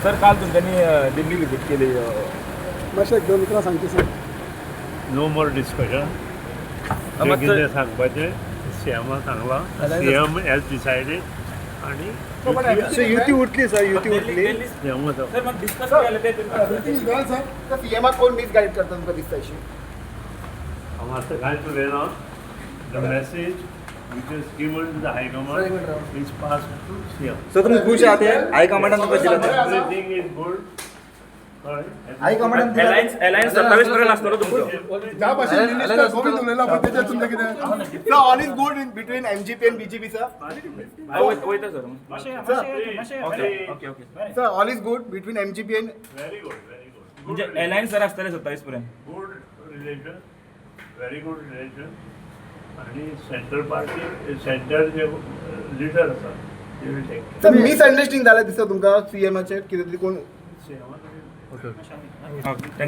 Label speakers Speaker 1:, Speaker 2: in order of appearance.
Speaker 1: Sir काल तुमच्यांनी Delhi visit केली
Speaker 2: मातशें एक दोन उतरां सांगची सर.
Speaker 3: नो मोर डिस्कशन
Speaker 1: मात
Speaker 3: कितें सांगपाचें सीएमान सांगलां सीएम हॅज डिसायडेड आनी
Speaker 2: सर युती उरतली सर युती उरतली.
Speaker 3: सीएम
Speaker 1: सर मग डिस्कस केलं ते
Speaker 2: सर सीएमाक कोण मिसगाईड करता तुमकां दिसता अशी?
Speaker 3: हांव आतां कांयच उलयना the message which is given to the High Command is passed to CM.
Speaker 1: Sir तुम्ही खुश आहात हायकमांडान तुमकां दिलं ते
Speaker 3: Everything is good.
Speaker 2: हायकमांडान
Speaker 1: अलायन्स 27 पर्यंत असतो तुमचं
Speaker 2: ज्या भाशेन मिनिस्टर गोविंद उलयला पण त्याच्यात तुमचं कितें? Sir all is good in between MGP and BJP sir.
Speaker 1: वयता sir okay okay
Speaker 2: sir all is good between MGP and
Speaker 3: Very good, very good.
Speaker 1: म्हणजे अलायन्स सर असतले 27 पर्यंत
Speaker 3: Good relation, very good relation. आणि central party centre जे leader आसा ते will take
Speaker 2: sir misunderstanding जालें दिसता तुमकां सीएमाचेर कितें तरी कोण
Speaker 3: सीएमान
Speaker 1: थँक्यू